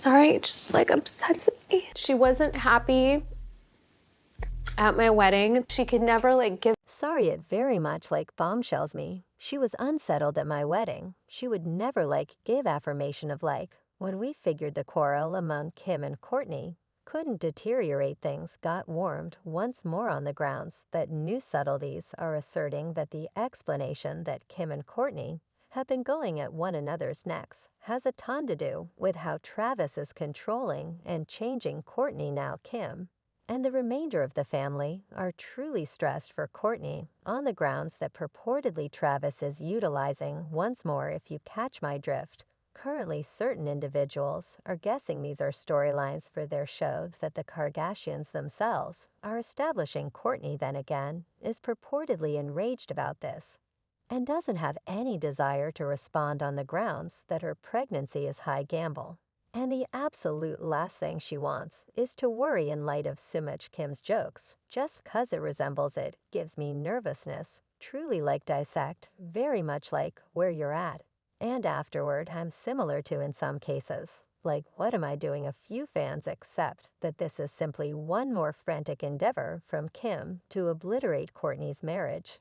Sorry, it just like upsets me. She wasn't happy at my wedding. She could never like give. Sorry, it very much like bombshells me. She was unsettled at my wedding. She would never give affirmation of when we figured the quarrel among Kim and Kourtney couldn't deteriorate things got warmed once more on the grounds that new subtleties are asserting that the explanation that Kim and Kourtney have been going at one another's necks has a ton to do with how Travis is controlling and changing Kourtney now Kim. And the remainder of the family are truly stressed for Kourtney on the grounds that purportedly Travis is utilizing once more, if you catch my drift. Currently, certain individuals are guessing these are storylines for their show that the Kardashians themselves are establishing. Kourtney, then again, is purportedly enraged about this and doesn't have any desire to respond on the grounds that her pregnancy is high gamble. And the absolute last thing she wants is to worry in light of so much Kim's jokes. Just 'cause it resembles it gives me nervousness, truly dissect, very much like where you're at. And afterward, I'm similar to in some cases. What am I doing? A few fans accept that this is simply one more frantic endeavor from Kim to obliterate Kourtney's marriage.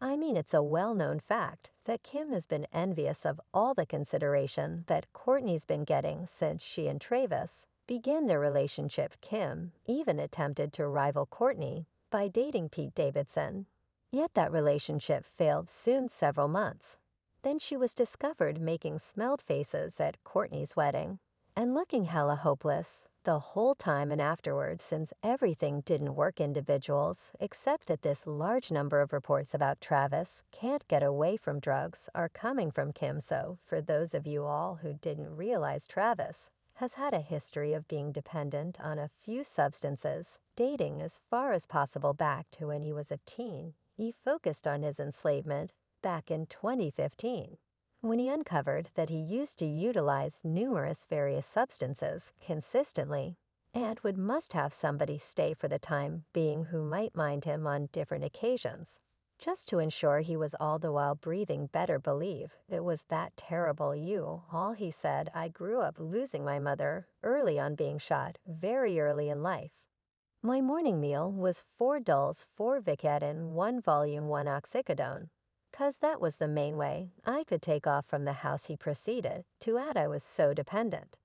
I mean, it's a well-known fact that Kim has been envious of all the consideration that Kourtney's been getting since she and Travis began their relationship. Kim even attempted to rival Kourtney by dating Pete Davidson. Yet that relationship failed soon, several months. Then she was discovered making smiled faces at Kourtney's wedding and looking hella hopeless the whole time and afterwards, since everything didn't work. Individuals except that this large number of reports about Travis can't get away from drugs are coming from Kim. So for those of you all who didn't realize, Travis has had a history of being dependent on a few substances, dating as far as possible back to when he was a teen. He focused on his enslavement back in 2015. When he uncovered that he used to utilize numerous various substances consistently and must have somebody stay for the time being who might mind him on different occasions, just to ensure he was all the while breathing. Better believe it was that terrible. All he said, I grew up losing my mother early on, being shot very early in life. My morning meal was 4 dulls, 4 Vicodin, 1 volume 1 oxycodone. 'Cause that was the main way I could take off from the house. He proceeded to add I was so dependent.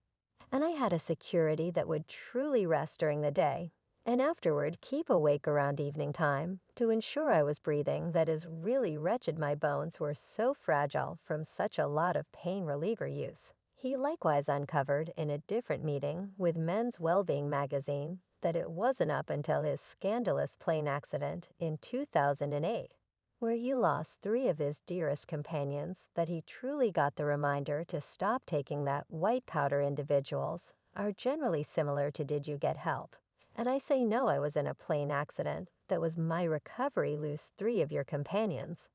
And I had a security that would truly rest during the day and afterward keep awake around evening time to ensure I was breathing. That is really wretched. My bones were so fragile from such a lot of pain reliever use. He likewise uncovered in a different meeting with Men's Wellbeing magazine that it wasn't up until his scandalous plane accident in 2008, where he lost 3 of his dearest companions, that he truly got the reminder to stop taking that white powder. Individuals are generally similar to did you get help? And I say no, I was in a plane accident. That was my recovery. Lose 3 of your companions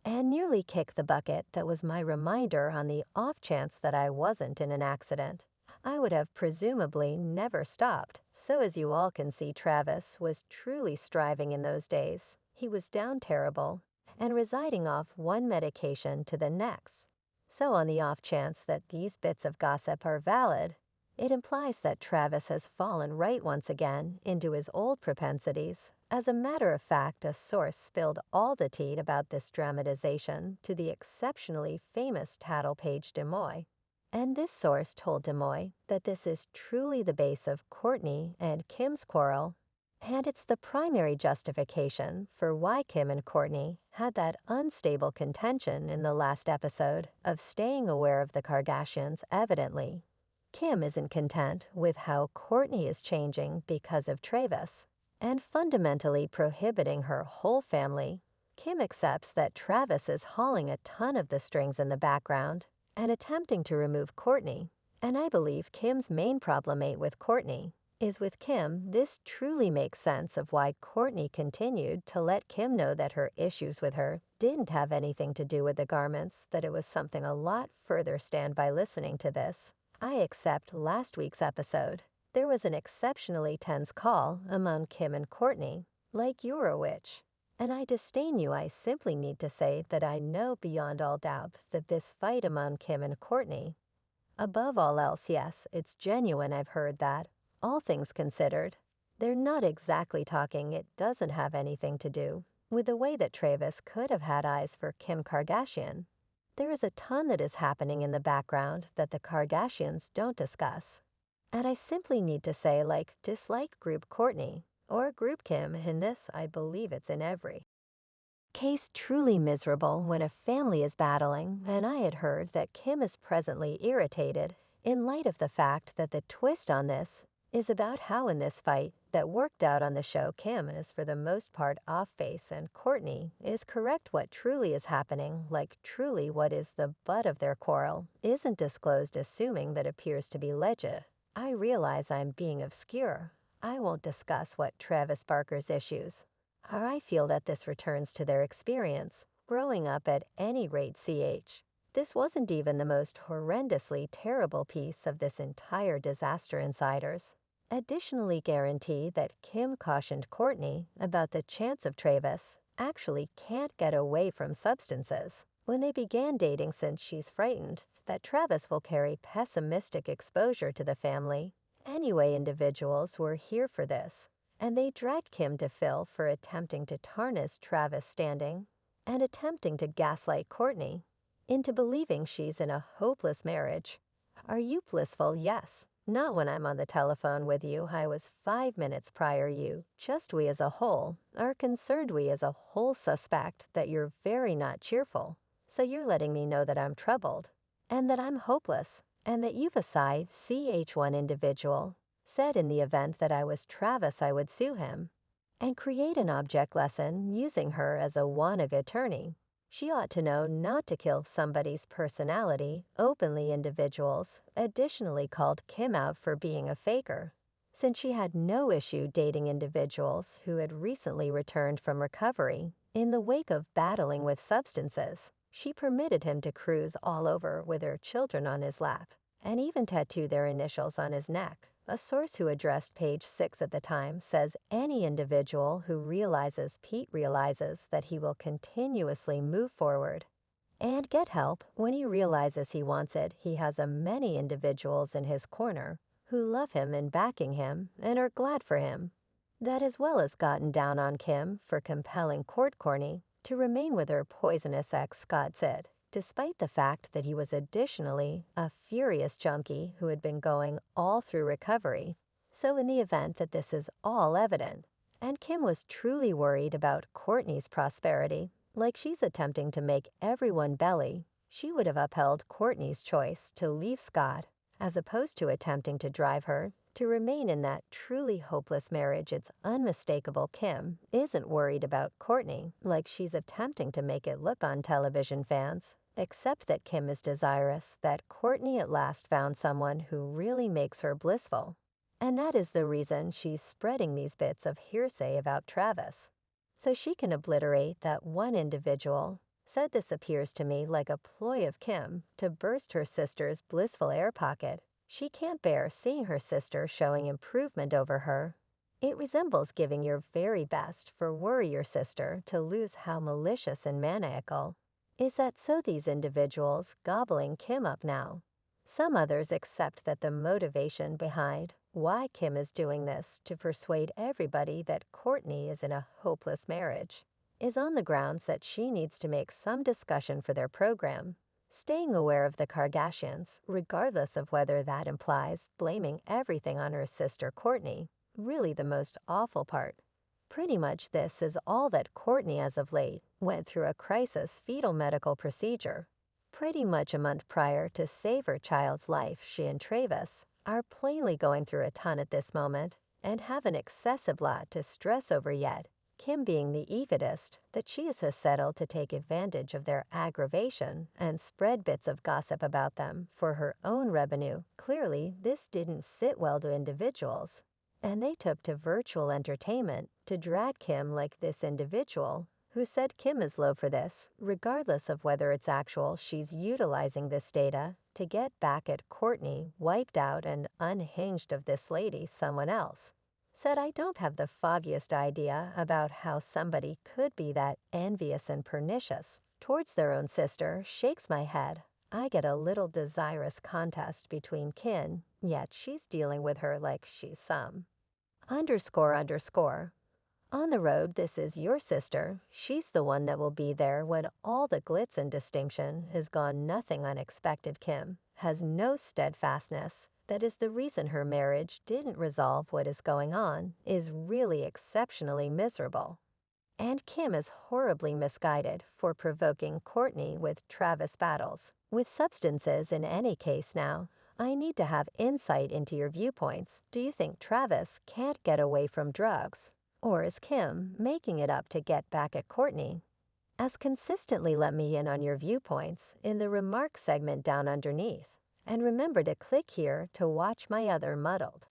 and nearly kick the bucket. That was my reminder on the off chance that I wasn't in an accident. I would have presumably never stopped. So as you all can see, Travis was truly striving in those days. He was down terrible and residing off one medication to the next. So on the off chance that these bits of gossip are valid, it implies that Travis has fallen right once again into his old propensities. As a matter of fact, a source spilled all the tea about this dramatization to the exceptionally famous tattle page Demoy. And this source told Demoy that this is truly the base of Kourtney and Kim's quarrel, and it's the primary justification for why Kim and Kourtney had that unstable contention in the last episode of staying aware of the Kardashians. Evidently, Kim isn't content with how Kourtney is changing because of Travis and fundamentally prohibiting her whole family. Kim accepts that Travis is hauling a ton of the strings in the background and attempting to remove Kourtney. And I believe Kim's main problem with Kourtney is with Kim. This truly makes sense of why Kourtney continued to let Kim know that her issues with her didn't have anything to do with the garments, that it was something a lot further. Stand by listening to this. I accept last week's episode. There was an exceptionally tense call among Kim and Kourtney, like you're a witch. And I disdain you. I simply need to say that I know beyond all doubt that this fight among Kim and Kourtney Above all else, yes, it's genuine, I've heard that. All things considered, they're not exactly talking it doesn't have anything to do with the way that Travis could have had eyes for Kim Kardashian. There is a ton that is happening in the background that the Kardashians don't discuss. And I simply need to say, like, dislike group Kourtney or group Kim. In this, I believe it's in every case truly miserable when a family is battling, and I had heard that Kim is presently irritated in light of the fact that the twist on this is about how in this fight that worked out on the show Kim is for the most part off base and Kourtney is correct. What truly is happening, like truly what is the butt of their quarrel, isn't disclosed, assuming that appears to be legit. I realize I'm being obscure. I won't discuss what Travis Barker's issues are. I feel that this returns to their experience growing up at any rate. This wasn't even the most horrendously terrible piece of this entire disaster. Insiders additionally guarantee that Kim cautioned Kourtney about the chance of Travis actually can't get away from substances when they began dating, since she's frightened that Travis will carry pessimistic exposure to the family. Anyway, individuals were here for this, and they dragged Kim to Phil for attempting to tarnish Travis' standing and attempting to gaslight Kourtney into believing she's in a hopeless marriage. Are you blissful? Yes. Not when I'm on the telephone with you. I was 5 minutes prior. You, just we as a whole, are concerned. We as a whole suspect that you're very not cheerful. So you're letting me know that I'm troubled and that I'm hopeless and that you've a side. One individual said in the event that I was Travis, I would sue him and create an object lesson using her as a wannabe attorney. She ought to know not to kill somebody's personality openly. Individuals additionally called Kim out for being a faker, since she had no issue dating individuals who had recently returned from recovery in the wake of battling with substances. She permitted him to cruise all over with her children on his lap and even tattoo their initials on his neck. A source who addressed page 6 at the time says any individual who realizes Pete realizes that he will continuously move forward and get help when he realizes he wants it. He has a many individuals in his corner who love him and backing him and are glad for him. That as well as gotten down on Kim for compelling Kourtney to remain with her poisonous ex. Scott said, despite the fact that he was additionally a furious junkie who had been going all through recovery. So in the event that this is all evident, and Kim was truly worried about Kourtney's prosperity, like she's attempting to make everyone belly, she would have upheld Kourtney's choice to leave Scott, as opposed to attempting to drive her to remain in that truly hopeless marriage. It's unmistakable Kim isn't worried about Kourtney like she's attempting to make it look on television. Fans except that Kim is desirous that Kourtney at last found someone who really makes her blissful. And that is the reason she's spreading these bits of hearsay about Travis, so she can obliterate that one individual said this appears to me like a ploy of Kim to burst her sister's blissful air pocket. She can't bear seeing her sister showing improvement over her. It resembles giving your very best for worry your sister to lose. How malicious and maniacal is that? So these individuals gobbling Kim up now. Some others accept that the motivation behind why Kim is doing this to persuade everybody that Kourtney is in a hopeless marriage is on the grounds that she needs to make some discussion for their program, staying aware of the Kardashians, regardless of whether that implies blaming everything on her sister Kourtney. Really the most awful part. Pretty much this is all that Kourtney as of late went through a crisis fetal medical procedure pretty much a month prior to save her child's life. She and Travis are plainly going through a ton at this moment and have an excessive lot to stress over yet. Kim being the egotist that she is has settled to take advantage of their aggravation and spread bits of gossip about them for her own revenue. Clearly, this didn't sit well to individuals, and they took to virtual entertainment to drag Kim like this individual who said Kim is low for this, regardless of whether it's actual. She's utilizing this data to get back at Kourtney, wiped out and unhinged of this lady. Someone else said, I don't have the foggiest idea about how somebody could be that envious and pernicious towards their own sister. Shakes my head. I get a little desirous contest between kin, yet she's dealing with her like she's some. Underscore underscore. On the road, this is your sister. She's the one that will be there when all the glitz and distinction has gone nothing unexpected. Kim has no steadfastness. That is the reason her marriage didn't resolve what is going on, is really exceptionally miserable. And Kim is horribly misguided for provoking Kourtney with Travis battles. With substances in any case now, I need to have insight into your viewpoints. Do you think Travis can't get away from drugs? Or is Kim making it up to get back at Kourtney? As consistently let me in on your viewpoints in the remarks segment down underneath. And remember to click here to watch my other muddled